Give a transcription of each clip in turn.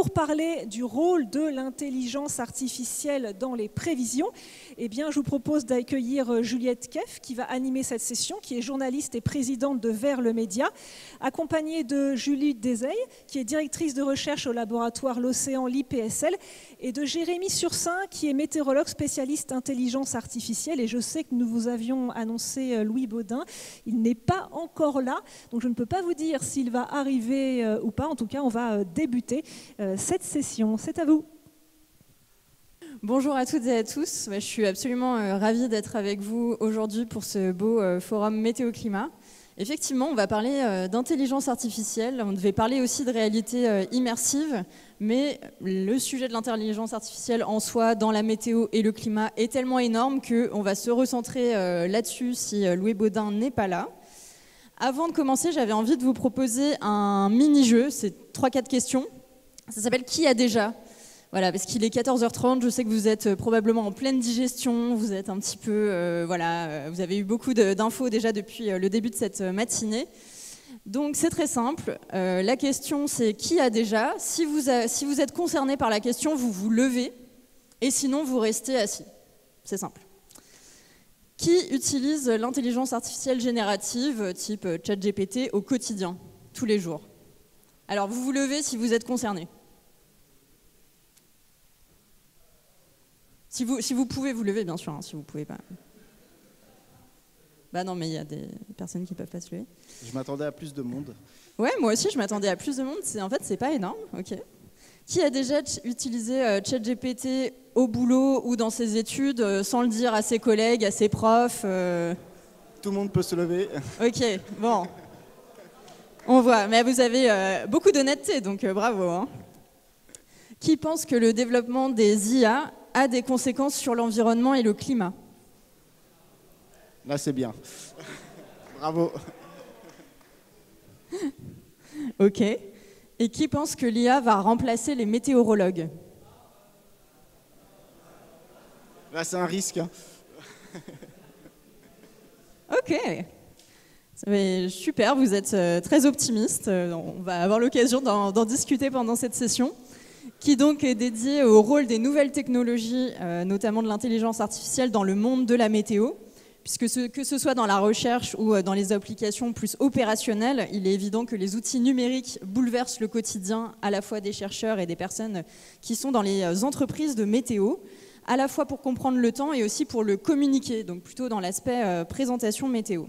pour parler du rôle de l'intelligence artificielle dans les prévisions, eh bien, je vous propose d'accueillir Juliette Keff, qui va animer cette session, qui est journaliste et présidente de Vers le Média, accompagnée de Julie Deseille, qui est directrice de recherche au laboratoire L'Océan l'IPSL, et de Jérémy Sursin, qui est météorologue spécialiste intelligence artificielle. Et je sais que nous vous avions annoncé Louis Baudin. Il n'est pas encore là, donc je ne peux pas vous dire s'il va arriver ou pas. En tout cas, on va débuter cette session. C'est à vous. Bonjour à toutes et à tous. Je suis absolument ravie d'être avec vous aujourd'hui pour ce beau forum météo-climat. Effectivement, on va parler d'intelligence artificielle. On devait parler aussi de réalité immersive, mais le sujet de l'intelligence artificielle en soi, dans la météo et le climat, est tellement énorme qu'on va se recentrer là-dessus si Louis Baudin n'est pas là. Avant de commencer, j'avais envie de vous proposer un mini-jeu, c'est 3-4 questions. Ça s'appelle « Qui a déjà ?» Voilà, parce qu'il est 14h30, je sais que vous êtes probablement en pleine digestion, vous êtes un petit peu, vous avez eu beaucoup d'infos déjà depuis le début de cette matinée. Donc c'est très simple, la question c'est « Qui a déjà ?» Si vous êtes concerné par la question, vous vous levez, et sinon vous restez assis. C'est simple. Qui utilise l'intelligence artificielle générative type ChatGPT au quotidien, tous les jours? Alors vous vous levez si vous êtes concerné. Si vous pouvez vous lever, bien sûr, hein, si vous ne pouvez pas. Bah non, mais il y a des personnes qui ne peuvent pas se lever. Je m'attendais à plus de monde. Ouais, moi aussi, je m'attendais à plus de monde. En fait, c'est pas énorme. Ok. Qui a déjà utilisé ChatGPT au boulot ou dans ses études sans le dire à ses collègues, à ses profs Tout le monde peut se lever. Ok, bon. On voit, mais vous avez beaucoup d'honnêteté, donc bravo. Hein. Qui pense que le développement des IA a des conséquences sur l'environnement et le climat? Là, c'est bien. Bravo. Ok. Et qui pense que l'IA va remplacer les météorologues? Là, c'est un risque. Hein. Ok. Mais super, vous êtes très optimiste. On va avoir l'occasion d'en discuter pendant cette session, qui donc est dédiée au rôle des nouvelles technologies, notamment de l'intelligence artificielle dans le monde de la météo. Puisque que ce soit dans la recherche ou dans les applications plus opérationnelles, il est évident que les outils numériques bouleversent le quotidien à la fois des chercheurs et des personnes qui sont dans les entreprises de météo, à la fois pour comprendre le temps et aussi pour le communiquer, donc plutôt dans l'aspect présentation météo.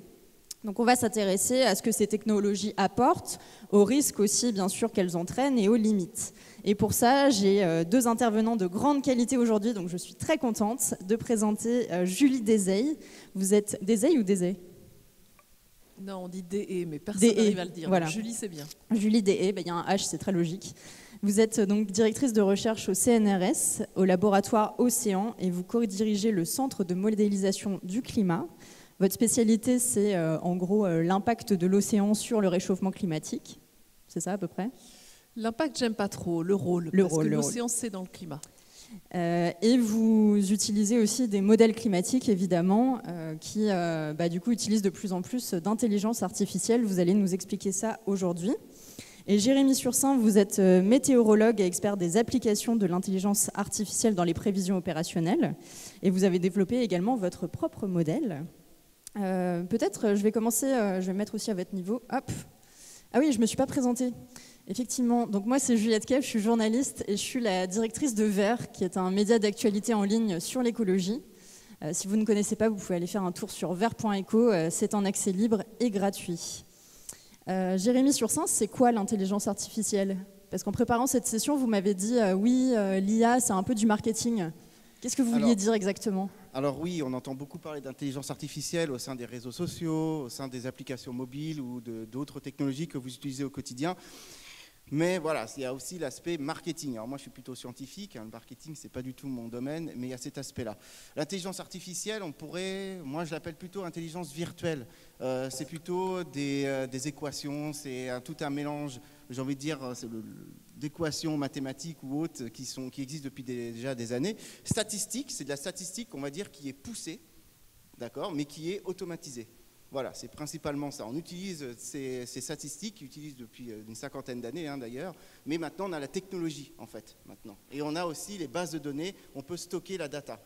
Donc on va s'intéresser à ce que ces technologies apportent, aux risques aussi bien sûr qu'elles entraînent et aux limites. Et pour ça, j'ai deux intervenants de grande qualité aujourd'hui, donc je suis très contente de présenter Julie Deseille. Vous êtes Deseille ou Deseille? Non, on dit DE, mais personne n'arrive à le dire. Voilà. Julie, c'est bien. Julie DE, il y a un H, c'est très logique. Vous êtes donc directrice de recherche au CNRS, au laboratoire Océan, et vous co-dirigez le Centre de modélisation du climat. Votre spécialité, c'est en gros l'impact de l'océan sur le réchauffement climatique. C'est ça à peu près? L'impact, j'aime pas trop, le rôle. Parce que l'océan, c'est dans le climat. Et vous utilisez aussi des modèles climatiques, évidemment, qui du coup utilisent de plus en plus d'intelligence artificielle. Vous allez nous expliquer ça aujourd'hui. Et Jérémy Sursin, vous êtes météorologue et expert des applications de l'intelligence artificielle dans les prévisions opérationnelles. Et vous avez développé également votre propre modèle. Peut-être, je vais commencer, je vais me mettre aussi à votre niveau. Hop. Ah oui, je ne me suis pas présentée. Effectivement, donc moi c'est Juliette Keff, je suis journaliste et je suis la directrice de Vers, qui est un média d'actualité en ligne sur l'écologie. Si vous ne connaissez pas, vous pouvez aller faire un tour sur vers.eco, c'est en accès libre et gratuit. Jérémy Sursin, c'est quoi l'intelligence artificielle? Parce qu'en préparant cette session, vous m'avez dit oui, l'IA c'est un peu du marketing. Qu'est-ce que vous vouliez dire exactement? Alors oui, on entend beaucoup parler d'intelligence artificielle au sein des réseaux sociaux, au sein des applications mobiles ou d'autres technologies que vous utilisez au quotidien. Mais voilà, il y a aussi l'aspect marketing. Alors moi, je suis plutôt scientifique, hein, le marketing, c'est pas du tout mon domaine, mais il y a cet aspect-là. L'intelligence artificielle, moi je l'appelle plutôt intelligence virtuelle. C'est plutôt des équations, c'est tout un mélange, j'ai envie de dire, d'équations mathématiques ou autres qui existent depuis déjà des années. Statistique, c'est de la statistique, on va dire, qui est poussée, d'accord, mais qui est automatisée. Voilà, c'est principalement ça. On utilise ces statistiques, qui utilisent depuis une 50aine d'années d'ailleurs, mais maintenant on a la technologie en fait, maintenant. Et on a aussi les bases de données, on peut stocker la data.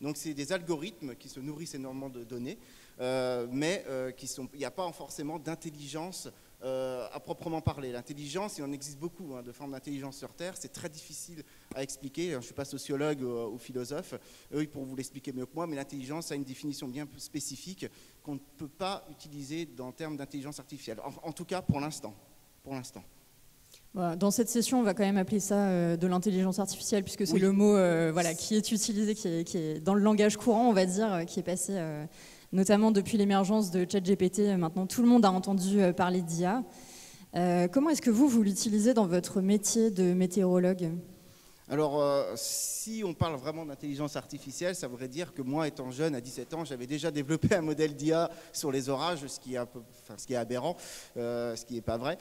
Donc c'est des algorithmes qui se nourrissent énormément de données, mais il n'y a pas forcément d'intelligence à proprement parler. L'intelligence, il en existe beaucoup de formes d'intelligence sur Terre, c'est très difficile à expliquer. Je ne suis pas sociologue ou philosophe, eux ils pourront vous l'expliquer mieux que moi, mais l'intelligence a une définition bien plus spécifique qu'on ne peut pas utiliser en termes d'intelligence artificielle, en tout cas pour l'instant. Dans cette session, on va quand même appeler ça de l'intelligence artificielle, puisque c'est le mot qui est utilisé, qui est dans le langage courant, on va dire, qui est passé notamment depuis l'émergence de ChatGPT. Maintenant, tout le monde a entendu parler d'IA. Comment est-ce que vous l'utilisez dans votre métier de météorologue ? Alors, si on parle vraiment d'intelligence artificielle, ça voudrait dire que moi, étant jeune, à 17 ans, j'avais déjà développé un modèle d'IA sur les orages, ce qui est aberrant, ce qui n'est pas vrai.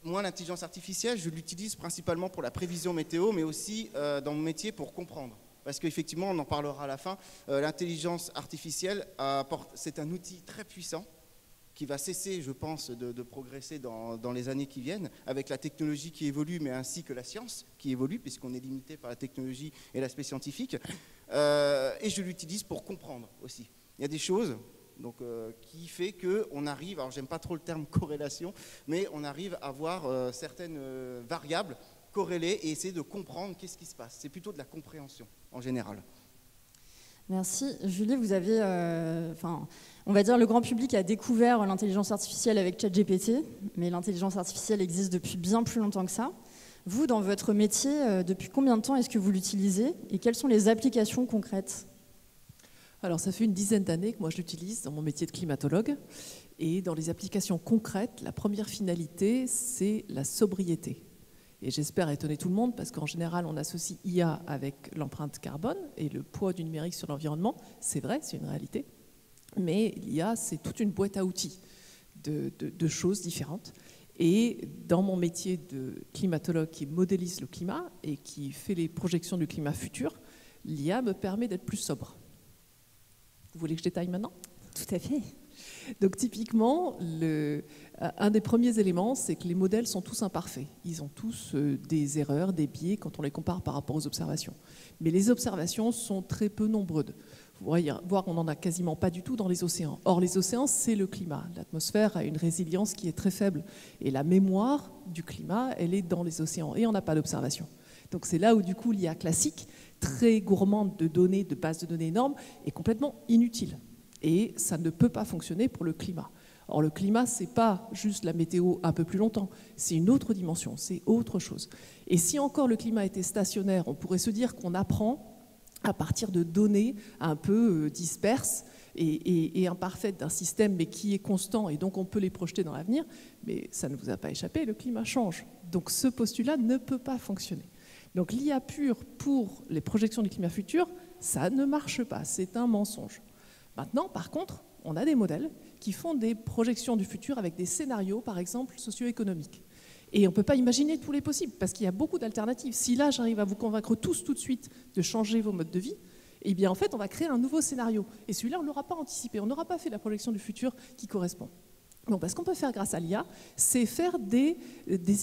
Moi, l'intelligence artificielle, je l'utilise principalement pour la prévision météo, mais aussi dans mon métier pour comprendre. Parce qu'effectivement, on en parlera à la fin, l'intelligence artificielle, c'est un outil très puissant qui va cesser, je pense, de progresser dans les années qui viennent, avec la technologie qui évolue, mais ainsi que la science qui évolue, puisqu'on est limité par la technologie et l'aspect scientifique. Et je l'utilise pour comprendre aussi. Il y a des choses qui fait qu'on arrive, alors j'aime pas trop le terme corrélation, mais on arrive à voir certaines variables corrélées et essayer de comprendre qu'est-ce qui se passe. C'est plutôt de la compréhension en général. Merci. Julie, vous avez, on va dire le grand public a découvert l'intelligence artificielle avec ChatGPT, mais l'intelligence artificielle existe depuis bien plus longtemps que ça. Vous, dans votre métier, depuis combien de temps est-ce que vous l'utilisez et quelles sont les applications concrètes ? Alors, ça fait une dizaine d'années que moi je l'utilise dans mon métier de climatologue. Et dans les applications concrètes, la première finalité, c'est la sobriété. Et j'espère étonner tout le monde parce qu'en général, on associe IA avec l'empreinte carbone et le poids du numérique sur l'environnement. C'est vrai, c'est une réalité. Mais l'IA, c'est toute une boîte à outils de choses différentes. Et dans mon métier de climatologue qui modélise le climat et qui fait les projections du climat futur, l'IA me permet d'être plus sobre. Vous voulez que je détaille maintenant ? Tout à fait. Donc typiquement, un des premiers éléments, c'est que les modèles sont tous imparfaits. Ils ont tous des erreurs, des biais quand on les compare par rapport aux observations. Mais les observations sont très peu nombreuses. Vous voyez, voir qu'on n'en a quasiment pas du tout dans les océans. Or, les océans, c'est le climat. L'atmosphère a une résilience qui est très faible. Et la mémoire du climat, elle est dans les océans. Et on n'a pas d'observation. Donc c'est là où, du coup, l'IA classique, très gourmande de données, de bases de données énormes, est complètement inutile. Et ça ne peut pas fonctionner pour le climat. Or, le climat, ce n'est pas juste la météo un peu plus longtemps, c'est une autre dimension, c'est autre chose. Et si encore le climat était stationnaire, on pourrait se dire qu'on apprend à partir de données un peu disperses et imparfaites d'un système, mais qui est constant, et donc on peut les projeter dans l'avenir. Mais ça ne vous a pas échappé, le climat change. Donc ce postulat ne peut pas fonctionner. Donc l'IA pure pour les projections du climat futur, ça ne marche pas, c'est un mensonge. Maintenant, par contre, on a des modèles qui font des projections du futur avec des scénarios, par exemple, socio-économiques. Et on ne peut pas imaginer tous les possibles, parce qu'il y a beaucoup d'alternatives. Si là, j'arrive à vous convaincre tous tout de suite de changer vos modes de vie, eh bien, en fait, on va créer un nouveau scénario. Et celui-là, on ne l'aura pas anticipé, on n'aura pas fait la projection du futur qui correspond. Donc, ce qu'on peut faire grâce à l'IA, c'est faire des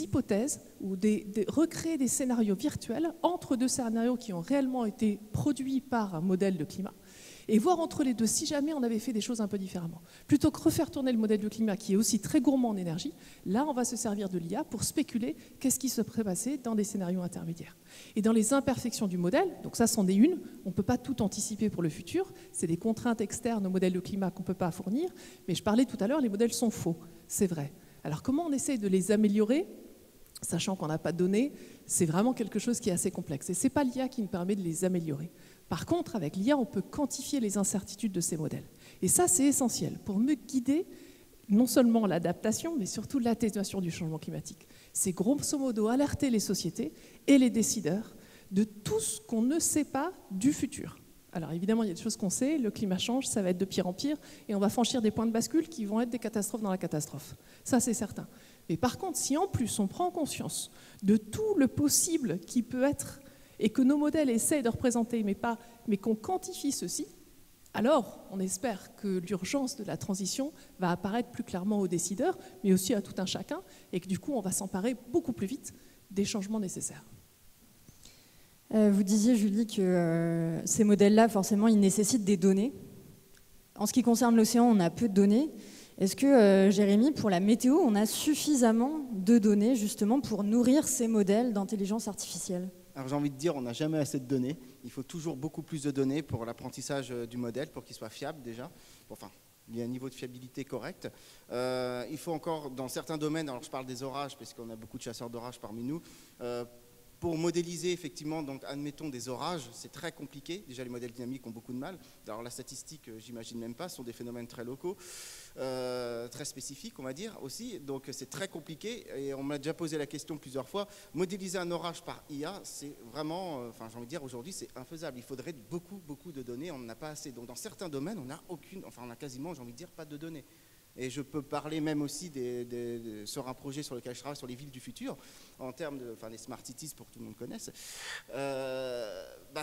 hypothèses ou recréer des scénarios virtuels entre deux scénarios qui ont réellement été produits par un modèle de climat et voir entre les deux si jamais on avait fait des choses un peu différemment. Plutôt que refaire tourner le modèle de climat qui est aussi très gourmand en énergie, là, on va se servir de l'IA pour spéculer qu'est-ce qui se serait passé dans des scénarios intermédiaires. Et dans les imperfections du modèle, donc ça, c'en est une, on ne peut pas tout anticiper pour le futur, c'est des contraintes externes au modèle de climat qu'on ne peut pas fournir, mais je parlais tout à l'heure, les modèles sont faux, c'est vrai. Alors comment on essaye de les améliorer, sachant qu'on n'a pas de données, c'est vraiment quelque chose qui est assez complexe. Et ce n'est pas l'IA qui nous permet de les améliorer. Par contre, avec l'IA, on peut quantifier les incertitudes de ces modèles. Et ça, c'est essentiel pour mieux guider non seulement l'adaptation, mais surtout l'atténuation du changement climatique. C'est grosso modo alerter les sociétés et les décideurs de tout ce qu'on ne sait pas du futur. Alors évidemment, il y a des choses qu'on sait, le climat change, ça va être de pire en pire, et on va franchir des points de bascule qui vont être des catastrophes dans la catastrophe. Ça, c'est certain. Mais par contre, si en plus on prend conscience de tout le possible qui peut être et que nos modèles essayent de représenter, mais qu'on quantifie ceci, Alors, on espère que l'urgence de la transition va apparaître plus clairement aux décideurs, mais aussi à tout un chacun, et que du coup, on va s'emparer beaucoup plus vite des changements nécessaires. Vous disiez, Julie, que ces modèles-là, forcément, ils nécessitent des données. En ce qui concerne l'océan, on a peu de données. Est-ce que, Jérémy, pour la météo, on a suffisamment de données, justement, pour nourrir ces modèles d'intelligence artificielle ? Alors j'ai envie de dire, on n'a jamais assez de données. Il faut toujours beaucoup plus de données pour l'apprentissage du modèle, pour qu'il soit fiable déjà. Enfin, il y a un niveau de fiabilité correct. Il faut encore, dans certains domaines, alors je parle des orages, parce qu'on a beaucoup de chasseurs d'orages parmi nous, pour modéliser effectivement, donc admettons des orages, c'est très compliqué. Déjà les modèles dynamiques ont beaucoup de mal. Alors la statistique, j'imagine même pas, ce sont des phénomènes très locaux, très spécifiques on va dire aussi. Donc c'est très compliqué et on m'a déjà posé la question plusieurs fois. Modéliser un orage par IA, c'est vraiment, enfin j'ai envie de dire aujourd'hui c'est infaisable. Il faudrait beaucoup de données, on n'en a pas assez. Donc dans certains domaines, on n'a aucune, enfin on a quasiment, j'ai envie de dire, pas de données. Et je peux parler même aussi sur un projet sur lequel je travaille, sur les villes du futur, en termes de, enfin les smart cities pour que tout le monde connaisse.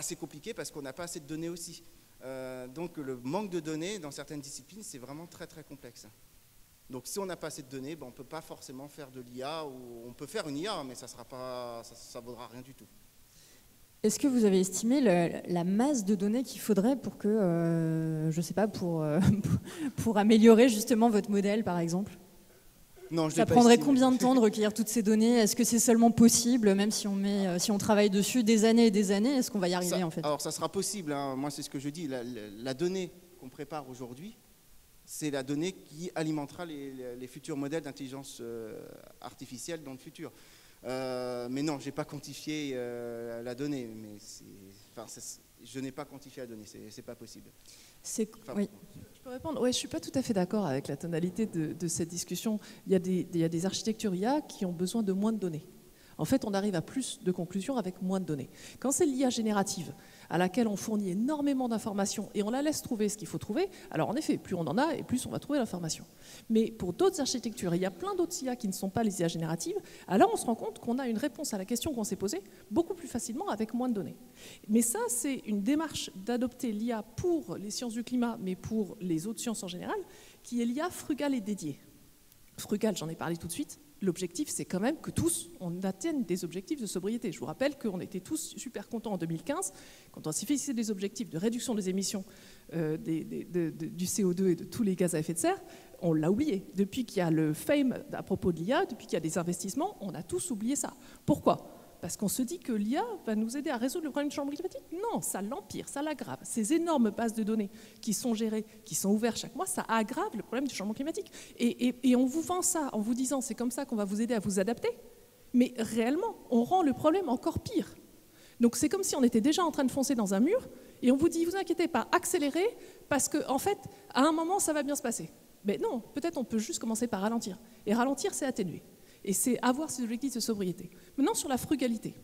C'est compliqué parce qu'on n'a pas assez de données aussi. Donc le manque de données dans certaines disciplines, c'est vraiment très complexe. Donc si on n'a pas assez de données, on ne peut pas forcément faire de l'IA, ou on peut faire une IA, mais ça ne vaudra rien du tout. Est-ce que vous avez estimé la masse de données qu'il faudrait pour que, je ne sais pas, pour améliorer justement votre modèle, par exemple ? Non, ça prendrait combien de temps de recueillir toutes ces données ? Est-ce que c'est seulement possible, même si on travaille dessus des années et des années, est-ce qu'on va y arriver en fait ? Alors ça sera possible, hein. Moi c'est ce que je dis, la donnée qu'on prépare aujourd'hui, c'est la donnée qui alimentera les futurs modèles d'intelligence artificielle dans le futur. Mais non, je n'ai pas quantifié la donnée, je n'ai pas quantifié la donnée, c'est pas possible. Oui. Je peux répondre ? Oui, je ne suis pas tout à fait d'accord avec la tonalité de cette discussion. Il y a des architectures IA qui ont besoin de moins de données. En fait, on arrive à plus de conclusions avec moins de données. Quand c'est l'IA générative, à laquelle on fournit énormément d'informations et on la laisse trouver ce qu'il faut trouver, alors en effet, plus on en a et plus on va trouver l'information. Mais pour d'autres architectures, il y a plein d'autres IA qui ne sont pas les IA génératives, alors on se rend compte qu'on a une réponse à la question qu'on s'est posée beaucoup plus facilement avec moins de données. Mais ça, c'est une démarche d'adopter l'IA pour les sciences du climat, mais pour les autres sciences en général, qui est l'IA frugale et dédiée. Frugale, j'en ai parlé tout de suite. L'objectif, c'est quand même que tous, on atteigne des objectifs de sobriété. Je vous rappelle qu'on était tous super contents en 2015, quand on s'est fixé des objectifs de réduction des émissions du CO2 et de tous les gaz à effet de serre, on l'a oublié. Depuis qu'il y a le fame à propos de l'IA, depuis qu'il y a des investissements, on a tous oublié ça. Pourquoi ? Parce qu'on se dit que l'IA va nous aider à résoudre le problème du changement climatique. Non, ça l'empire, ça l'aggrave. Ces énormes bases de données qui sont gérées, qui sont ouvertes chaque mois, ça aggrave le problème du changement climatique. Et on vous vend ça en vous disant c'est comme ça qu'on va vous aider à vous adapter, mais réellement, on rend le problème encore pire. Donc c'est comme si on était déjà en train de foncer dans un mur et on vous dit, vous inquiétez pas, accélérez, parce qu'en fait, à un moment, ça va bien se passer. Mais non, peut-être on peut juste commencer par ralentir. Et ralentir, c'est atténuer. Et c'est avoir ces objectifs de sobriété. Maintenant, sur la frugalité.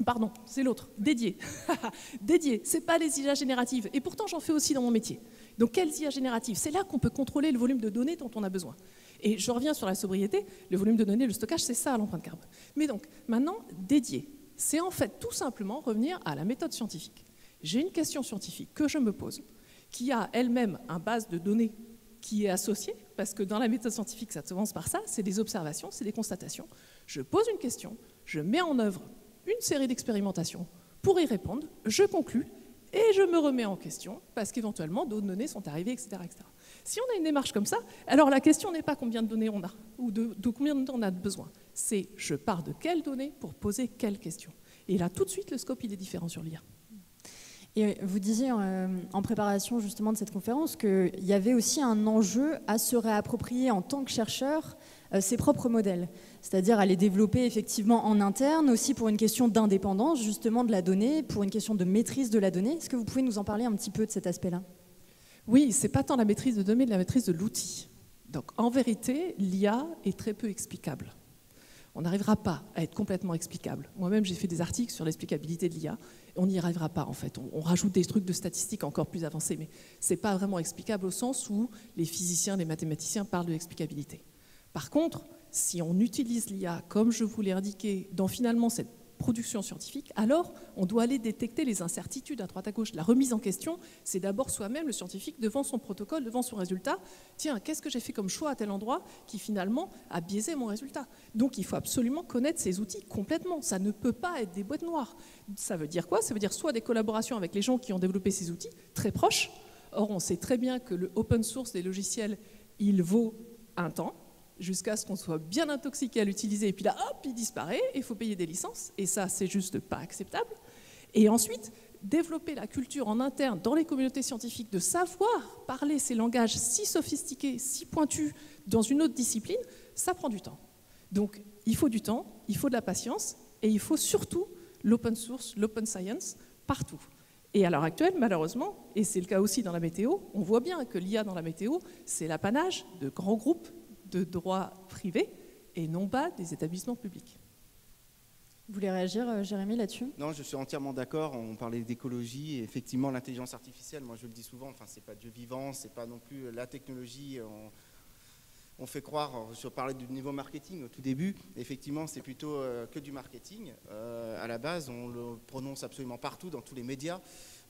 Pardon, c'est l'autre, dédié. Dédié, c'est pas les IA génératives. Et pourtant, j'en fais aussi dans mon métier. Donc, quelles IA génératives ? C'est là qu'on peut contrôler le volume de données dont on a besoin. Et je reviens sur la sobriété. Le volume de données, le stockage, c'est ça l'empreinte carbone. Mais donc, maintenant, dédié. C'est en fait tout simplement revenir à la méthode scientifique. J'ai une question scientifique que je me pose, qui a elle-même une base de données qui est associée, parce que dans la méthode scientifique, ça commence par ça, c'est des observations, c'est des constatations. Je pose une question, je mets en œuvre une série d'expérimentations pour y répondre, je conclus, et je me remets en question, parce qu'éventuellement, d'autres données sont arrivées, etc., etc. Si on a une démarche comme ça, alors la question n'est pas combien de données on a, ou de combien de temps on a besoin. C'est je pars de quelles données pour poser quelle question. Et là, tout de suite, le scope, il est différent sur l'IA. Et vous disiez en préparation justement de cette conférence qu'il y avait aussi un enjeu à se réapproprier en tant que chercheur ses propres modèles, c'est-à-dire à les développer effectivement en interne, aussi pour une question d'indépendance justement de la donnée, pour une question de maîtrise de la donnée. Est-ce que vous pouvez nous en parler un petit peu de cet aspect-là ? Oui, c'est pas tant la maîtrise de données, mais la maîtrise de l'outil. Donc en vérité, l'IA est très peu explicable. On n'arrivera pas à être complètement explicable. Moi-même, j'ai fait des articles sur l'explicabilité de l'IA. On n'y arrivera pas, en fait. On rajoute des trucs de statistiques encore plus avancés, mais ce n'est pas vraiment explicable au sens où les physiciens, les mathématiciens parlent de l'explicabilité. Par contre, si on utilise l'IA, comme je vous l'ai indiqué, dans finalement cette production scientifique, alors on doit aller détecter les incertitudes à droite à gauche. La remise en question, c'est d'abord soi-même, le scientifique, devant son protocole, devant son résultat. Tiens, qu'est-ce que j'ai fait comme choix à tel endroit qui finalement a biaisé mon résultat? Donc il faut absolument connaître ces outils complètement. Ça ne peut pas être des boîtes noires. Ça veut dire quoi? Ça veut dire soit des collaborations avec les gens qui ont développé ces outils, très proches. Or, on sait très bien que le open source des logiciels, il vaut un temps, jusqu'à ce qu'on soit bien intoxiqué à l'utiliser, et puis là, hop, il disparaît, et il faut payer des licences, et ça, c'est juste pas acceptable. Et ensuite, développer la culture en interne, dans les communautés scientifiques, de savoir parler ces langages si sophistiqués, si pointus, dans une autre discipline, ça prend du temps. Donc, il faut du temps, il faut de la patience, et il faut surtout l'open source, l'open science, partout. Et à l'heure actuelle, malheureusement, et c'est le cas aussi dans la météo, on voit bien que l'IA dans la météo, c'est l'apanage de grands groupes de droit privé et non pas des établissements publics. Vous voulez réagir, Jérémy, là-dessus? Non, je suis entièrement d'accord. On parlait d'écologie et effectivement, l'intelligence artificielle, moi je le dis souvent, enfin, c'est pas Dieu vivant, c'est pas non plus la technologie. On fait croire, je parlais du niveau marketing au tout début, effectivement, c'est plutôt que du marketing. À la base, on le prononce absolument partout, dans tous les médias.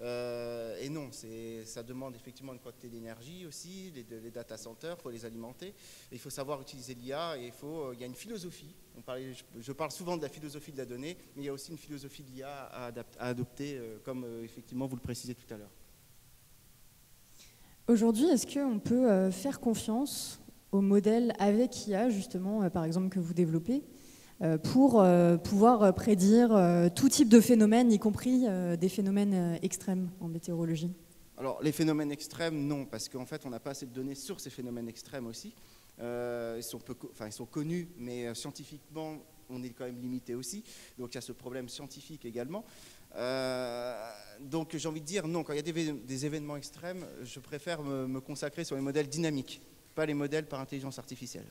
Et non, ça demande effectivement une quantité d'énergie aussi, les data centers, il faut les alimenter. Et il faut savoir utiliser l'IA et il y a une philosophie. Je parle souvent de la philosophie de la donnée, mais il y a aussi une philosophie de l'IA à adopter, comme effectivement vous le précisez tout à l'heure. Aujourd'hui, est-ce qu'on peut faire confiance aux modèles avec IA, justement, par exemple, que vous développez, pour pouvoir prédire tout type de phénomènes, y compris des phénomènes extrêmes en météorologie? Alors, les phénomènes extrêmes, non, parce qu'en fait, on n'a pas assez de données sur ces phénomènes extrêmes aussi. Ils sont connus, mais scientifiquement, on est quand même limité aussi. Donc, il y a ce problème scientifique également. Donc, j'ai envie de dire, non, quand il y a des événements extrêmes, je préfère me consacrer sur les modèles dynamiques, pas les modèles par intelligence artificielle.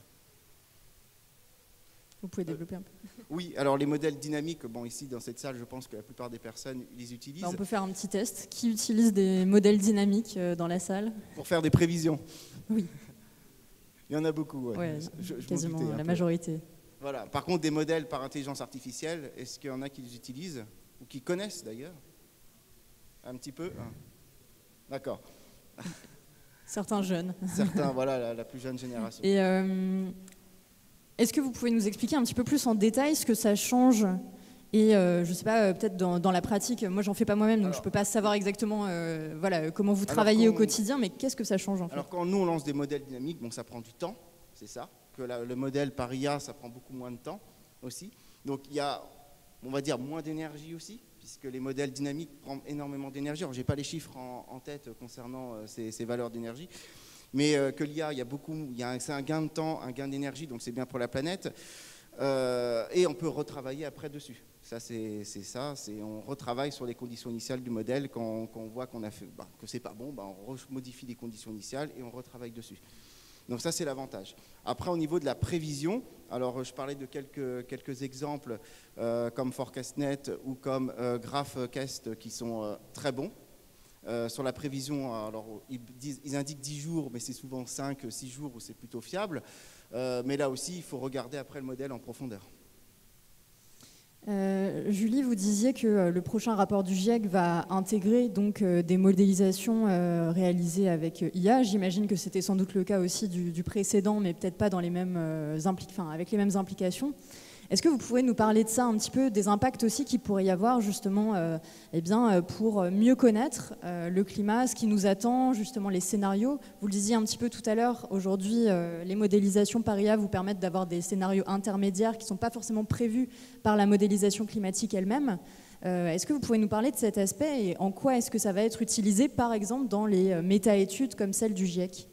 Vous pouvez développer un peu? Oui, alors les modèles dynamiques, bon, ici dans cette salle, je pense que la plupart des personnes les utilisent. On peut faire un petit test. Qui utilise des modèles dynamiques dans la salle? Pour faire des prévisions. Oui. Il y en a beaucoup, ouais. Ouais, je quasiment la peu. Majorité. Voilà. Par contre, des modèles par intelligence artificielle, est-ce qu'il y en a qui les utilisent ou qui connaissent d'ailleurs? Un petit peu? D'accord. Certains jeunes. Certains, voilà, la plus jeune génération. Et est-ce que vous pouvez nous expliquer un petit peu plus en détail ce que ça change? Et je ne sais pas, peut-être dans la pratique, moi j'en fais pas moi-même, donc je ne peux pas savoir exactement comment vous travaillez au quotidien, mais qu'est-ce que ça change en fait? Alors quand nous on lance des modèles dynamiques, bon, ça prend du temps, c'est ça. Que le modèle par IA, ça prend beaucoup moins de temps aussi. Donc il y a, on va dire, moins d'énergie aussi, puisque les modèles dynamiques prennent énormément d'énergie. Alors je n'ai pas les chiffres en tête concernant ces valeurs d'énergie. Mais que l'IA, c'est un gain de temps, un gain d'énergie, donc c'est bien pour la planète. Et on peut retravailler après dessus. Ça, on retravaille sur les conditions initiales du modèle. Quand on voit qu'on a fait, que c'est pas bon, on modifie les conditions initiales et on retravaille dessus. Donc ça, c'est l'avantage. Après, au niveau de la prévision, alors je parlais de quelques exemples comme ForecastNet ou comme GraphCast qui sont très bons. Sur la prévision, alors ils indiquent 10 jours, mais c'est souvent 5-6 jours où c'est plutôt fiable. Mais là aussi, il faut regarder après le modèle en profondeur. Julie, vous disiez que le prochain rapport du GIEC va intégrer donc des modélisations réalisées avec IA. J'imagine que c'était sans doute le cas aussi du précédent, mais peut-être pas dans les mêmes avec les mêmes implications. Est-ce que vous pouvez nous parler de ça un petit peu, des impacts aussi qu'il pourrait y avoir justement pour mieux connaître le climat, ce qui nous attend, justement les scénarios? Vous le disiez un petit peu tout à l'heure, aujourd'hui les modélisations par IA vous permettent d'avoir des scénarios intermédiaires qui ne sont pas forcément prévus par la modélisation climatique elle-même. Est-ce que vous pouvez nous parler de cet aspect et en quoi est-ce que ça va être utilisé par exemple dans les méta-études comme celle du GIEC?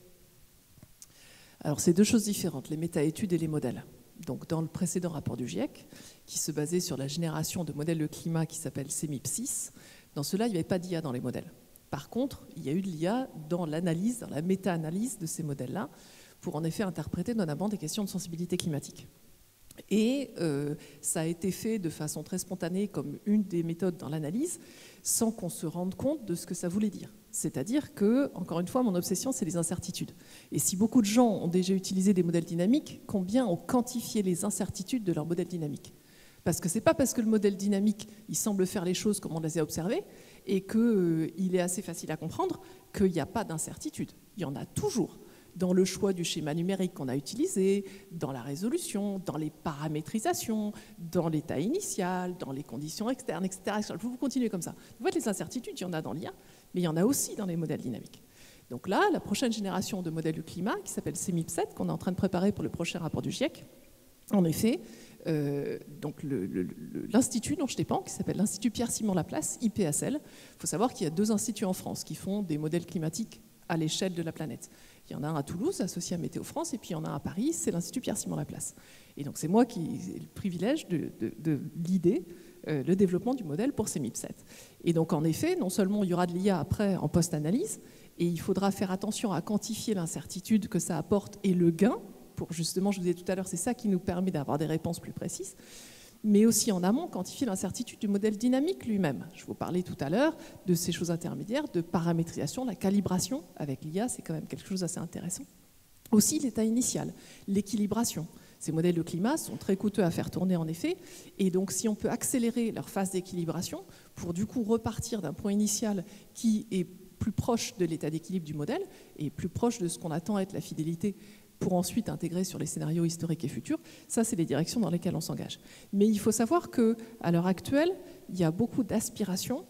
Alors c'est deux choses différentes, les méta-études et les modèles. Donc, dans le précédent rapport du GIEC, qui se basait sur la génération de modèles de climat qui s'appelle CMIP6, dans cela, il n'y avait pas d'IA dans les modèles. Par contre, il y a eu de l'IA dans l'analyse, dans la méta-analyse de ces modèles-là, pour en effet interpréter notamment des questions de sensibilité climatique. Et ça a été fait de façon très spontanée comme une des méthodes dans l'analyse, sans qu'on se rende compte de ce que ça voulait dire. C'est-à-dire que, encore une fois, mon obsession, c'est les incertitudes. Et si beaucoup de gens ont déjà utilisé des modèles dynamiques, combien ont quantifié les incertitudes de leurs modèles dynamiques? Parce que ce n'est pas parce que le modèle dynamique, il semble faire les choses comme on les a observées et qu'il est assez facile à comprendre qu'il n'y a pas d'incertitude. Il y en a toujours dans le choix du schéma numérique qu'on a utilisé, dans la résolution, dans les paramétrisations, dans l'état initial, dans les conditions externes, etc. Vous continuez comme ça. Vous voyez, les incertitudes, il y en a dans l'IA, mais il y en a aussi dans les modèles dynamiques. Donc là, la prochaine génération de modèles du climat, qui s'appelle CMIP7, qu'on est en train de préparer pour le prochain rapport du GIEC, en effet, donc l'institut dont je dépends, qui s'appelle l'Institut Pierre-Simon Laplace, IPSL, il faut savoir qu'il y a 2 instituts en France qui font des modèles climatiques à l'échelle de la planète. Il y en a un à Toulouse, associé à Météo France, et puis il y en a un à Paris, c'est l'Institut Pierre-Simon Laplace. Et donc c'est moi qui ai le privilège de l'idée, le développement du modèle pour CMIP7. Et donc en effet, non seulement il y aura de l'IA après en post-analyse, et il faudra faire attention à quantifier l'incertitude que ça apporte et le gain, pour justement, je vous disais tout à l'heure, c'est ça qui nous permet d'avoir des réponses plus précises, mais aussi en amont, quantifier l'incertitude du modèle dynamique lui-même. Je vous parlais tout à l'heure de ces choses intermédiaires, de paramétrisation, la calibration avec l'IA, c'est quand même quelque chose d'assez intéressant. Aussi l'état initial, l'équilibration. Ces modèles de climat sont très coûteux à faire tourner en effet, et donc si on peut accélérer leur phase d'équilibration pour du coup repartir d'un point initial qui est plus proche de l'état d'équilibre du modèle et plus proche de ce qu'on attend être la fidélité pour ensuite intégrer sur les scénarios historiques et futurs, ça c'est les directions dans lesquelles on s'engage. Mais il faut savoir qu'à l'heure actuelle, il y a beaucoup d'aspirations,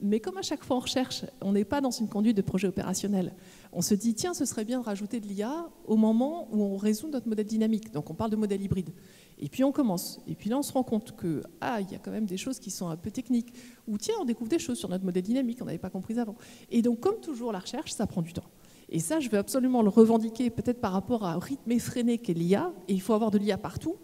mais comme à chaque fois en recherche, on n'est pas dans une conduite de projet opérationnel. On se dit, tiens, ce serait bien de rajouter de l'IA au moment où on résout notre modèle dynamique. Donc on parle de modèle hybride. Et puis on commence. Et puis là, on se rend compte que, il y a quand même des choses qui sont un peu techniques. Ou tiens, on découvre des choses sur notre modèle dynamique qu'on n'avait pas comprises avant. Et donc, comme toujours, la recherche, ça prend du temps. Et ça, je veux absolument le revendiquer, peut-être par rapport au rythme effréné qu'est l'IA, et il faut avoir de l'IA partout.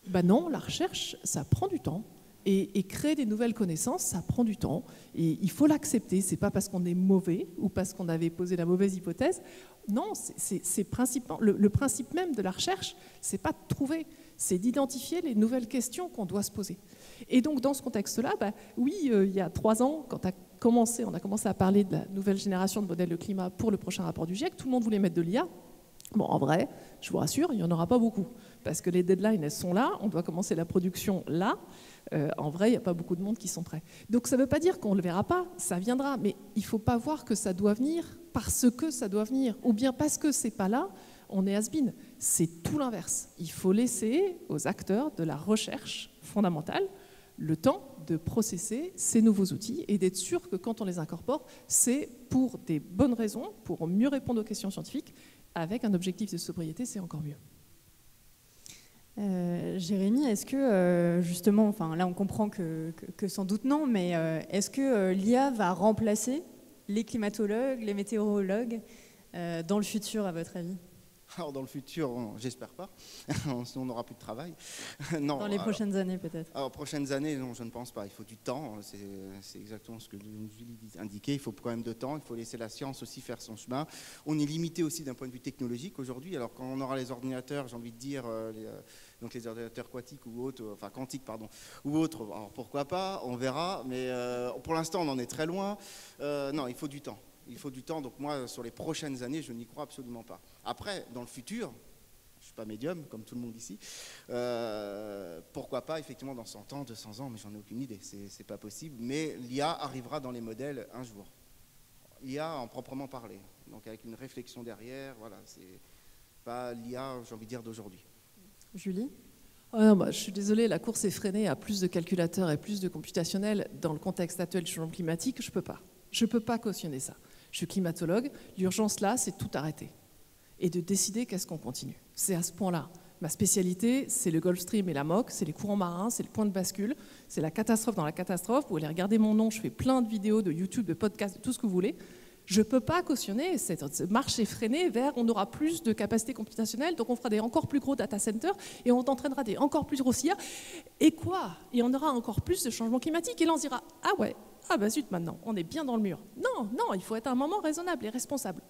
Ben non, la recherche, ça prend du temps. Et créer des nouvelles connaissances, ça prend du temps. Et il faut l'accepter. Ce n'est pas parce qu'on est mauvais ou parce qu'on avait posé la mauvaise hypothèse. Non, le principe même de la recherche, ce n'est pas de trouver, c'est d'identifier les nouvelles questions qu'on doit se poser. Et donc, dans ce contexte-là, oui, il y a 3 ans, quand on a commencé à parler de la nouvelle génération de modèles de climat pour le prochain rapport du GIEC, tout le monde voulait mettre de l'IA. Bon, en vrai, je vous rassure, il n'y en aura pas beaucoup. Parce que les deadlines, elles sont là, on doit commencer la production là. En vrai, il n'y a pas beaucoup de monde qui sont prêts. Donc ça ne veut pas dire qu'on ne le verra pas, ça viendra. Mais il ne faut pas voir que ça doit venir parce que ça doit venir. Ou bien parce que ce n'est pas là, on est has-been. C'est tout l'inverse. Il faut laisser aux acteurs de la recherche fondamentale le temps de processer ces nouveaux outils et d'être sûr que quand on les incorpore, c'est pour des bonnes raisons, pour mieux répondre aux questions scientifiques, avec un objectif de sobriété, c'est encore mieux. Jérémy, est-ce que justement, enfin là on comprend que sans doute non, mais est-ce que l'IA va remplacer les climatologues, les météorologues dans le futur, à votre avis? Alors dans le futur, j'espère pas, sinon on n'aura plus de travail. Non, dans les prochaines années peut-être. Alors prochaines années, non, je ne pense pas. Il faut du temps, c'est exactement ce que Julie indiquait. Il faut quand même de temps, il faut laisser la science aussi faire son chemin. On est limité aussi d'un point de vue technologique aujourd'hui. Alors quand on aura les ordinateurs, j'ai envie de dire, donc les ordinateurs quantiques ou autres, enfin quantiques pardon, ou autres, alors pourquoi pas, on verra. Mais pour l'instant, on en est très loin. Non, il faut du temps. Il faut du temps, donc moi, sur les prochaines années, je n'y crois absolument pas. Après, dans le futur, je ne suis pas médium, comme tout le monde ici, pourquoi pas, effectivement, dans 100 ans, 200 ans, mais j'en ai aucune idée, c'est pas possible, mais l'IA arrivera dans les modèles un jour. L'IA en proprement parler, donc avec une réflexion derrière, voilà, c'est pas l'IA, j'ai envie de dire, d'aujourd'hui. Julie ? Je suis désolée, la course est freinée à plus de calculateurs et plus de computationnel. Dans le contexte actuel du changement climatique, je ne peux pas. Je ne peux pas cautionner ça. Je suis climatologue. L'urgence là, c'est tout arrêter et de décider qu'est-ce qu'on continue. C'est à ce point-là. Ma spécialité, c'est le Gulf Stream et la MOC, c'est les courants marins, c'est le point de bascule, c'est la catastrophe dans la catastrophe. Vous allez regarder mon nom, je fais plein de vidéos, de YouTube, de podcasts, de tout ce que vous voulez. Je ne peux pas cautionner cette marche effrénée vers on aura plus de capacité computationnelle, donc on fera des encore plus gros data centers et on entraînera des encore plus gros IA. Et quoi ? Et on aura encore plus de changement climatique. Et là, on se dira, ah ouais, ah bah zut, maintenant, on est bien dans le mur. Non, non, il faut être à un moment raisonnable et responsable.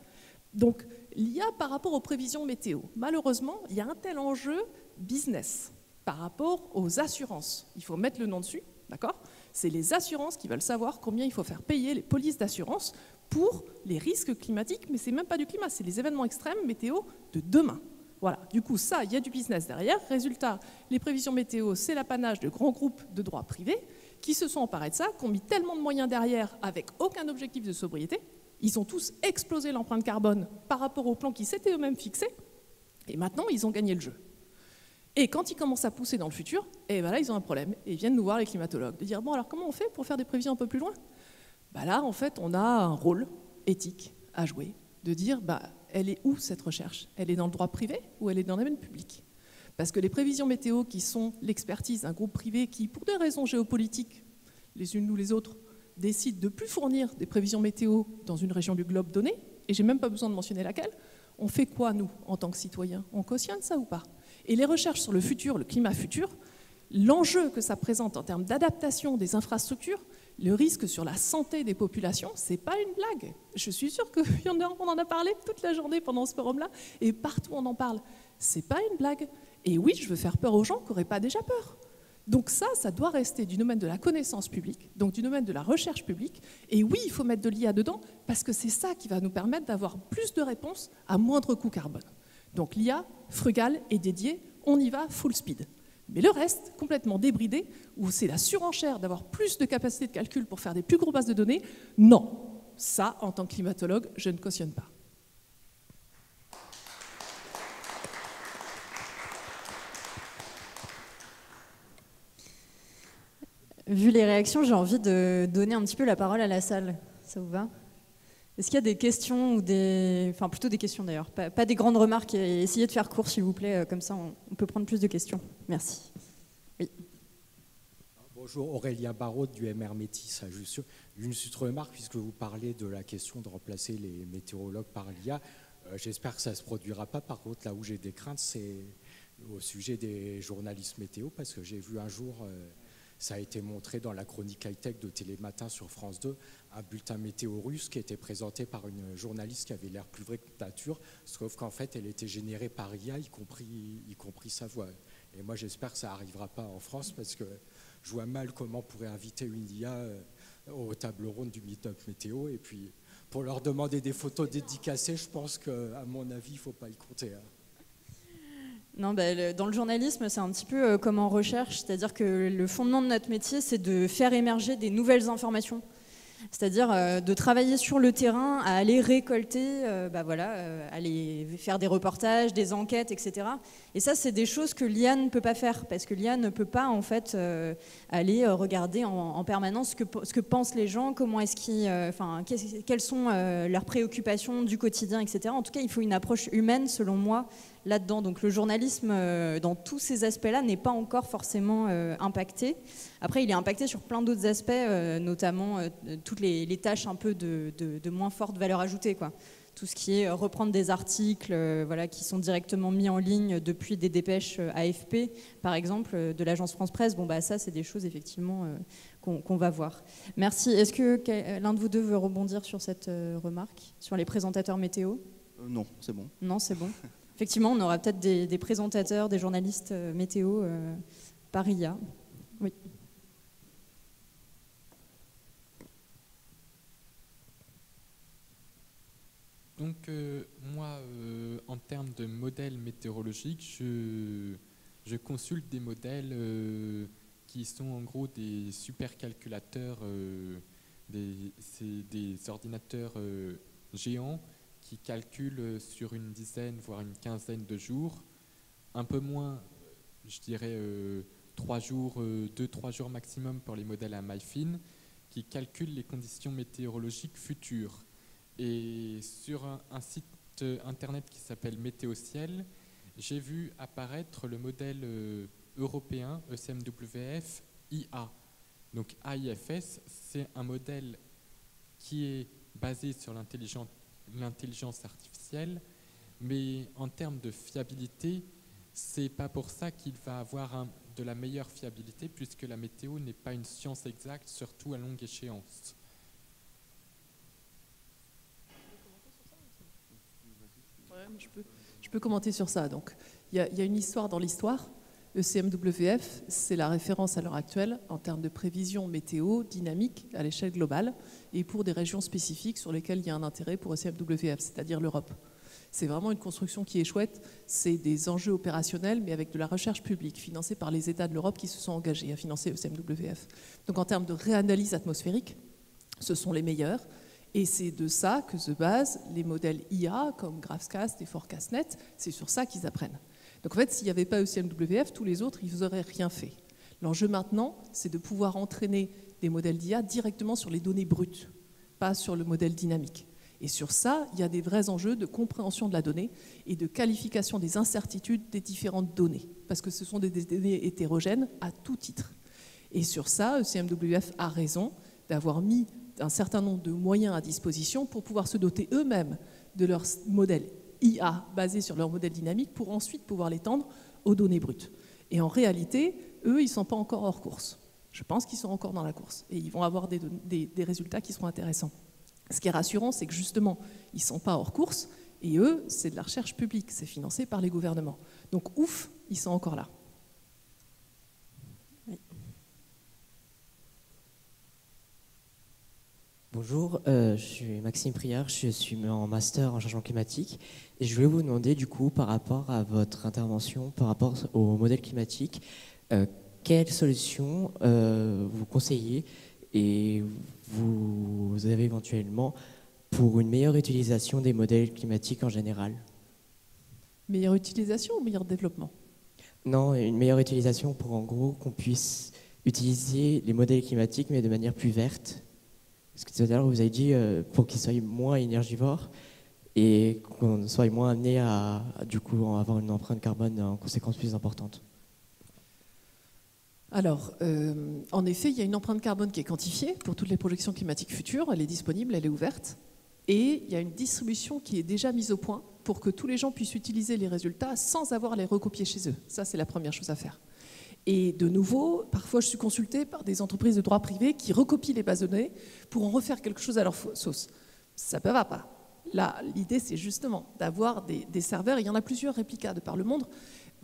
Donc, l'IA par rapport aux prévisions météo, malheureusement, il y a un tel enjeu business par rapport aux assurances. Il faut mettre le nom dessus, d'accord ? C'est les assurances qui veulent savoir combien il faut faire payer les polices d'assurance pour les risques climatiques, mais c'est même pas du climat, c'est les événements extrêmes météo de demain. Voilà, du coup, ça, il y a du business derrière. Résultat, les prévisions météo, c'est l'apanage de grands groupes de droit privé qui se sont emparés de ça, qui ont mis tellement de moyens derrière avec aucun objectif de sobriété. Ils ont tous explosé l'empreinte carbone par rapport au plan qu'ils s'étaient eux-mêmes fixés. Et maintenant, ils ont gagné le jeu. Et quand ils commencent à pousser dans le futur, et ben là, ils ont un problème. Et ils viennent nous voir, les climatologues, de dire, bon, alors comment on fait pour faire des prévisions un peu plus loin? Là, en fait, on a un rôle éthique à jouer, de dire, elle est où cette recherche? Elle est dans le droit privé ou elle est dans le domaine public? Parce que les prévisions météo, qui sont l'expertise d'un groupe privé qui, pour des raisons géopolitiques, les unes ou les autres, décide de ne plus fournir des prévisions météo dans une région du globe donnée, et j'ai même pas besoin de mentionner laquelle, on fait quoi, nous, en tant que citoyens? On cautionne ça ou pas? Et les recherches sur le futur, le climat futur, l'enjeu que ça présente en termes d'adaptation des infrastructures, le risque sur la santé des populations, c'est pas une blague. Je suis sûre qu'on en a parlé toute la journée pendant ce forum-là, et partout on en parle. C'est pas une blague. Et oui, je veux faire peur aux gens qui n'auraient pas déjà peur. Donc ça doit rester du domaine de la connaissance publique, donc du domaine de la recherche publique. Et oui, il faut mettre de l'IA dedans, parce que c'est ça qui va nous permettre d'avoir plus de réponses à moindre coût carbone. Donc l'IA, frugale et dédiée, on y va full speed. Mais le reste, complètement débridé, où c'est la surenchère d'avoir plus de capacité de calcul pour faire des plus grosses bases de données, non. Ça, en tant que climatologue, je ne cautionne pas. Vu les réactions, j'ai envie de donner un petit peu la parole à la salle. Ça vous va? Est-ce qu'il y a des questions ou enfin plutôt des questions d'ailleurs, pas des grandes remarques, et essayez de faire court s'il vous plaît, comme ça on peut prendre plus de questions. Merci. Oui. Bonjour, Aurélien Barraud du MR Métis. Juste une petite remarque, puisque vous parlez de la question de remplacer les météorologues par l'IA. J'espère que ça ne se produira pas. Par contre, là où j'ai des craintes, c'est au sujet des journalistes météo, parce que j'ai vu un jour, ça a été montré dans la chronique high-tech de Télématin sur France 2, un bulletin météo russe qui était présenté par une journaliste qui avait l'air plus vraie que nature, sauf qu'en fait, elle était générée par IA, y compris sa voix. Et moi, j'espère que ça n'arrivera pas en France, parce que je vois mal comment on pourrait inviter une IA aux tables rondes du meet-up météo. Et puis, pour leur demander des photos dédicacées, je pense qu'à mon avis, il ne faut pas y compter. Non, dans le journalisme, c'est un petit peu comme en recherche, c'est-à-dire que le fondement de notre métier, c'est de faire émerger des nouvelles informations. C'est-à-dire de travailler sur le terrain, à aller récolter, aller faire des reportages, des enquêtes, etc. Et ça, c'est des choses que l'IA ne peut pas faire, parce que l'IA ne peut pas en fait aller regarder en permanence ce que pensent les gens, comment est-ce qu'ils, quelles sont leurs préoccupations du quotidien, etc. En tout cas, il faut une approche humaine, selon moi, là-dedans. Donc le journalisme, dans tous ces aspects-là, n'est pas encore forcément impacté. Après, il est impacté sur plein d'autres aspects, notamment toutes les tâches un peu de moins forte valeur ajoutée, quoi. Tout ce qui est reprendre des articles qui sont directement mis en ligne depuis des dépêches AFP, par exemple, de l'agence France-Presse. Ça, c'est des choses, effectivement, qu'on va voir. Merci. Est-ce que l'un de vous deux veut rebondir sur cette remarque, sur les présentateurs météo? Non, c'est bon. Non, c'est bon. Effectivement, on aura peut-être des présentateurs, des journalistes météo par IA. Oui. Donc, moi, en termes de modèles météorologiques, je consulte des modèles qui sont en gros des supercalculateurs, des ordinateurs géants qui calculent sur une dizaine, voire une quinzaine de jours, un peu moins, je dirais 3 jours, 2-3 jours maximum pour les modèles à maille fine, qui calculent les conditions météorologiques futures. Et sur un site internet qui s'appelle Météociel, j'ai vu apparaître le modèle européen ECMWF IA. Donc AIFS, c'est un modèle qui est basé sur l'intelligence artificielle, mais en termes de fiabilité, c'est pas pour ça qu'il va avoir de la meilleure fiabilité, puisque la météo n'est pas une science exacte, surtout à longue échéance. Je peux commenter sur ça. Donc, il y a une histoire dans l'histoire. ECMWF, c'est la référence à l'heure actuelle en termes de prévision météo dynamique à l'échelle globale et pour des régions spécifiques sur lesquelles il y a un intérêt pour ECMWF, c'est-à-dire l'Europe. C'est vraiment une construction qui est chouette. C'est des enjeux opérationnels, mais avec de la recherche publique, financée par les États de l'Europe qui se sont engagés à financer ECMWF. Donc en termes de réanalyse atmosphérique, ce sont les meilleurs. Et c'est de ça que se basent les modèles IA comme GraphCast et ForecastNet. C'est sur ça qu'ils apprennent. Donc en fait, s'il n'y avait pas ECMWF, tous les autres, ils n'auraient rien fait. L'enjeu maintenant, c'est de pouvoir entraîner des modèles d'IA directement sur les données brutes, pas sur le modèle dynamique. Et sur ça, il y a des vrais enjeux de compréhension de la donnée et de qualification des incertitudes des différentes données, parce que ce sont des données hétérogènes à tout titre. Et sur ça, ECMWF a raison d'avoir mis un certain nombre de moyens à disposition pour pouvoir se doter eux-mêmes de leur modèle IA basé sur leur modèle dynamique pour ensuite pouvoir l'étendre aux données brutes. Et en réalité, eux, ils ne sont pas encore hors course. Je pense qu'ils sont encore dans la course et ils vont avoir des résultats qui seront intéressants. Ce qui est rassurant, c'est que justement, ils ne sont pas hors course et eux, c'est de la recherche publique, c'est financé par les gouvernements. Donc ouf, ils sont encore là. Oui. Bonjour, je suis Maxime Priard, je suis en master en changement climatique et je voulais vous demander du coup par rapport à votre intervention, par rapport au modèle climatique, quelles solutions vous conseillez et vous avez éventuellement pour une meilleure utilisation des modèles climatiques en général? Meilleure utilisation ou meilleur développement? Non, une meilleure utilisation pour en gros qu'on puisse utiliser les modèles climatiques mais de manière plus verte. Parce que tout à l'heure, vous avez dit pour qu'ils soient moins énergivores et qu'on soit moins amené à du coup avoir une empreinte carbone en conséquence plus importante. Alors, en effet, il y a une empreinte carbone qui est quantifiée pour toutes les projections climatiques futures. Elle est disponible, elle est ouverte. Et il y a une distribution qui est déjà mise au point pour que tous les gens puissent utiliser les résultats sans avoir à les recopier chez eux. Ça, c'est la première chose à faire. Et de nouveau, parfois je suis consultée par des entreprises de droit privé qui recopient les bases de données pour en refaire quelque chose à leur sauce. Ça ne va pas. Là, l'idée, c'est justement d'avoir des serveurs, et il y en a plusieurs réplicables par le monde,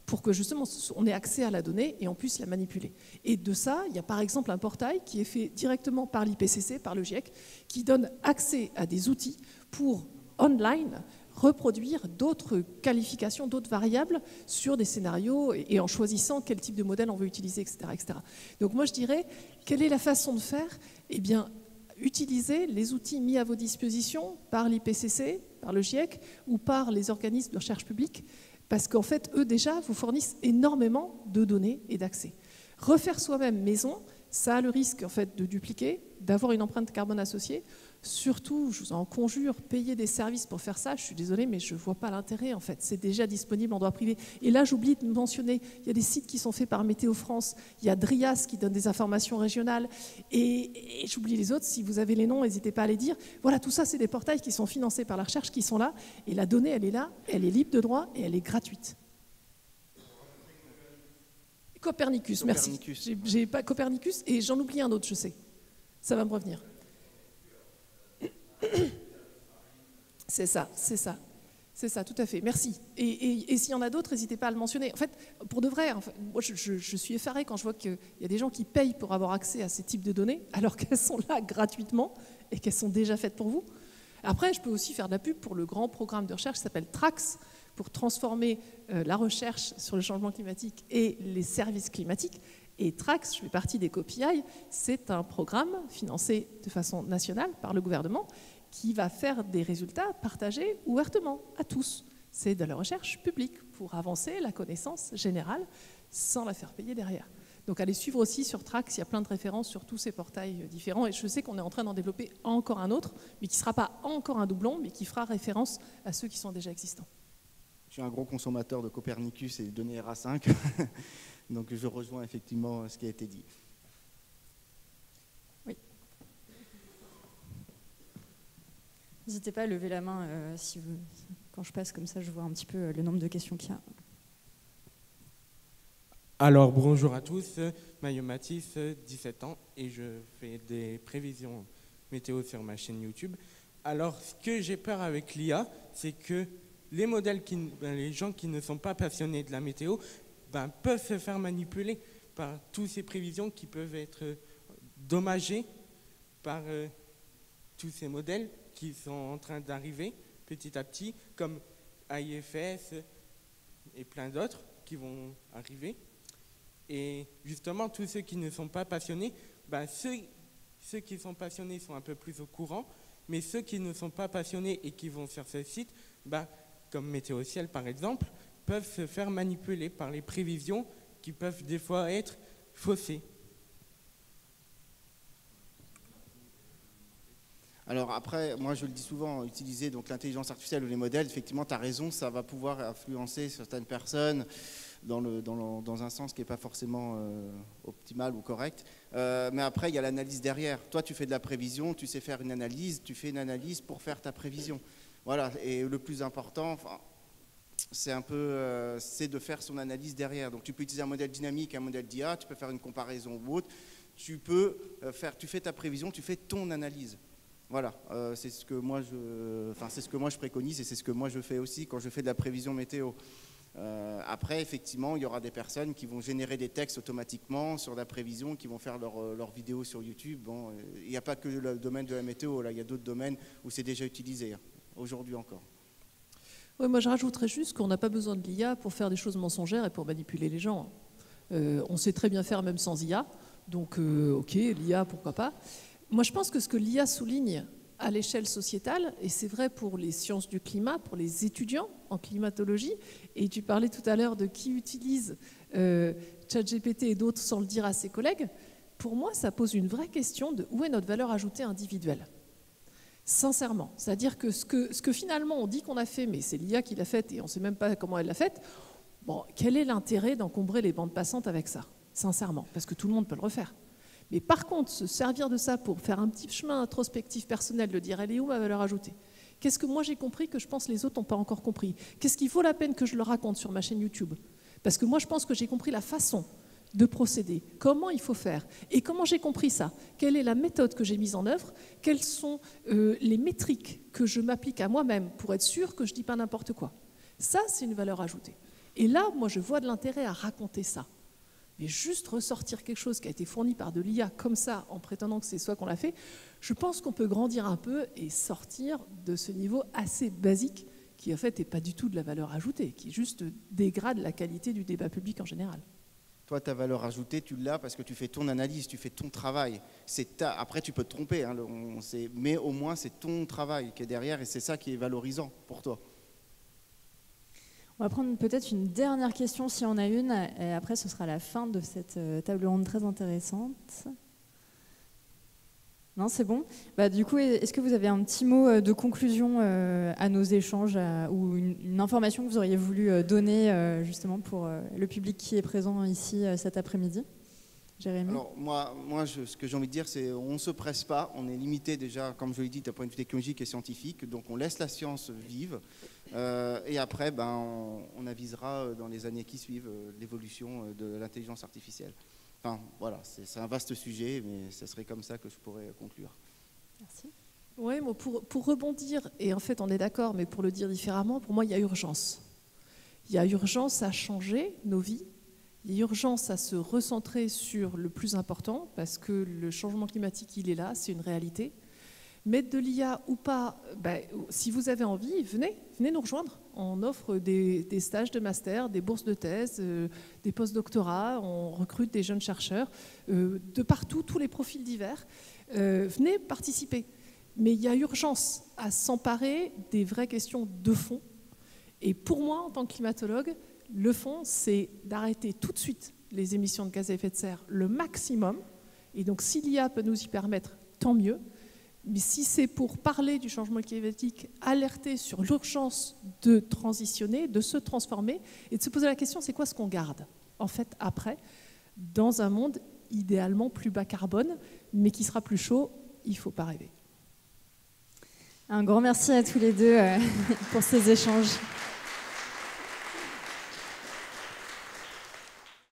pour que justement on ait accès à la donnée et on puisse la manipuler. Et de ça, il y a par exemple un portail qui est fait directement par l'IPCC, par le GIEC, qui donne accès à des outils pour online reproduire d'autres qualifications, d'autres variables sur des scénarios et en choisissant quel type de modèle on veut utiliser, etc., etc. Donc moi je dirais, quelle est la façon de faire? Eh bien, utilisez les outils mis à vos dispositions par l'IPCC, par le GIEC ou par les organismes de recherche publique, parce qu'en fait, eux déjà vous fournissent énormément de données et d'accès. Refaire soi-même maison, ça a le risque en fait de dupliquer, d'avoir une empreinte carbone associée. Surtout, je vous en conjure, payer des services pour faire ça, je suis désolée, mais je ne vois pas l'intérêt en fait. C'est déjà disponible en droit privé. Et là, j'oublie de mentionner, il y a des sites qui sont faits par Météo France, il y a Drias qui donne des informations régionales, et j'oublie les autres, si vous avez les noms, n'hésitez pas à les dire. Voilà, tout ça, c'est des portails qui sont financés par la recherche, qui sont là, et la donnée, elle est là, elle est libre de droit, et elle est gratuite. Copernicus, merci. J'ai pas Copernicus, et j'en oublie un autre, je sais. Ça va me revenir. C'est ça, tout à fait. Merci. Et s'il y en a d'autres, n'hésitez pas à le mentionner. En fait, pour de vrai, moi je suis effarée quand je vois qu'il y a des gens qui payent pour avoir accès à ces types de données, alors qu'elles sont là gratuitement et qu'elles sont déjà faites pour vous. Après, je peux aussi faire de la pub pour le grand programme de recherche qui s'appelle TRAX, pour transformer la recherche sur le changement climatique et les services climatiques. Et TRAX, je fais partie des COPI, c'est un programme financé de façon nationale par le gouvernement qui va faire des résultats partagés ouvertement à tous. C'est de la recherche publique pour avancer la connaissance générale sans la faire payer derrière. Donc allez suivre aussi sur TRAX, il y a plein de références sur tous ces portails différents. Et je sais qu'on est en train d'en développer encore un autre, mais qui ne sera pas encore un doublon, mais qui fera référence à ceux qui sont déjà existants. Je suis un gros consommateur de Copernicus et de données RA5. Donc je rejoins effectivement ce qui a été dit. Oui. N'hésitez pas à lever la main quand je passe comme ça, je vois un petit peu le nombre de questions qu'il y a. Alors bonjour à tous, Maillot Matisse, 17 ans et je fais des prévisions météo sur ma chaîne YouTube. Alors ce que j'ai peur avec l'IA, c'est que les gens qui ne sont pas passionnés de la météo peuvent se faire manipuler par toutes ces prévisions qui peuvent être dommagées par tous ces modèles qui sont en train d'arriver petit à petit, comme AIFS et plein d'autres qui vont arriver. Et justement, tous ceux qui ne sont pas passionnés, ceux qui sont passionnés sont un peu plus au courant, mais ceux qui ne sont pas passionnés et qui vont sur ce site, comme Météo Ciel par exemple, peuvent se faire manipuler par les prévisions qui peuvent des fois être faussées. Alors après, moi je le dis souvent, utiliser donc l'intelligence artificielle ou les modèles, effectivement tu as raison, ça va pouvoir influencer certaines personnes dans un sens qui n'est pas forcément optimal ou correct. Mais après, il y a l'analyse derrière. Toi, tu fais de la prévision, tu sais faire une analyse, tu fais une analyse pour faire ta prévision. Voilà, et le plus important, c'est de faire son analyse derrière. Donc tu peux utiliser un modèle dynamique, un modèle d'IA, tu peux faire une comparaison ou autre. Tu fais ta prévision, tu fais ton analyse. Voilà, c'est ce que moi je préconise et c'est ce que moi je fais aussi quand je fais de la prévision météo. Après, effectivement, il y aura des personnes qui vont générer des textes automatiquement sur la prévision, qui vont faire leurs vidéos sur YouTube. Bon, il n'y a pas que le domaine de la météo, là, il y a d'autres domaines où c'est déjà utilisé, aujourd'hui encore. Ouais, moi, je rajouterais juste qu'on n'a pas besoin de l'IA pour faire des choses mensongères et pour manipuler les gens. On sait très bien faire même sans IA, donc ok, l'IA, pourquoi pas. Moi, je pense que ce que l'IA souligne à l'échelle sociétale, et c'est vrai pour les sciences du climat, pour les étudiants en climatologie, et tu parlais tout à l'heure de qui utilise ChatGPT et d'autres sans le dire à ses collègues, pour moi, ça pose une vraie question de où est notre valeur ajoutée individuelle. Sincèrement, c'est-à-dire que ce que finalement on dit qu'on a fait, mais c'est l'IA qui l'a fait et on ne sait même pas comment elle l'a fait, bon, quel est l'intérêt d'encombrer les bandes passantes avec ça, sincèrement, parce que tout le monde peut le refaire. Mais par contre, se servir de ça pour faire un petit chemin introspectif personnel, de dire elle est où ma valeur ajoutée? Qu'est-ce que moi j'ai compris que je pense les autres n'ont pas encore compris? Qu'est-ce qu'il vaut la peine que je le raconte sur ma chaîne YouTube? Parce que moi je pense que j'ai compris la façon de procéder, comment il faut faire. Et comment j'ai compris ça? Quelle est la méthode que j'ai mise en œuvre? Quelles sont les métriques que je m'applique à moi-même pour être sûr que je ne dis pas n'importe quoi? Ça, c'est une valeur ajoutée. Et là, moi je vois de l'intérêt à raconter ça. Mais juste ressortir quelque chose qui a été fourni par de l'IA comme ça, en prétendant que c'est soi qu'on l'a fait, je pense qu'on peut grandir un peu et sortir de ce niveau assez basique qui en fait n'est pas du tout de la valeur ajoutée, qui juste dégrade la qualité du débat public en général. Toi, ta valeur ajoutée, tu l'as parce que tu fais ton analyse, tu fais ton travail. Après, tu peux te tromper, hein, mais au moins c'est ton travail qui est derrière et c'est ça qui est valorisant pour toi. On va prendre peut-être une dernière question si on a une, et après ce sera la fin de cette table ronde très intéressante. Non, c'est bon. Du coup, est-ce que vous avez un petit mot de conclusion à nos échanges ou une information que vous auriez voulu donner justement pour le public qui est présent ici cet après-midi? Jérémy? Alors moi ce que j'ai envie de dire, c'est on ne se presse pas, on est limité déjà, comme je l'ai dit, d'un point de vue technologique et scientifique, donc on laisse la science vive, et après on avisera dans les années qui suivent l'évolution de l'intelligence artificielle. Enfin voilà, c'est un vaste sujet, mais ce serait comme ça que je pourrais conclure. Merci. Oui, pour rebondir, et en fait on est d'accord, mais pour le dire différemment, pour moi il y a urgence. Il y a urgence à changer nos vies. Il y a urgence à se recentrer sur le plus important parce que le changement climatique, il est là, c'est une réalité. Mettre de l'IA ou pas, si vous avez envie, venez nous rejoindre. On offre des stages de master, des bourses de thèse, des post-doctorats, on recrute des jeunes chercheurs de partout, tous les profils divers. Venez participer. Mais il y a urgence à s'emparer des vraies questions de fond. Et pour moi, en tant que climatologue, le fond, c'est d'arrêter tout de suite les émissions de gaz à effet de serre le maximum. Et donc, si l'IA peut nous y permettre, tant mieux. Mais si c'est pour parler du changement climatique, alerter sur l'urgence de transitionner, de se transformer et de se poser la question, c'est quoi ce qu'on garde, en fait, après, dans un monde idéalement plus bas carbone, mais qui sera plus chaud, il ne faut pas rêver. Un grand merci à tous les deux pour ces échanges.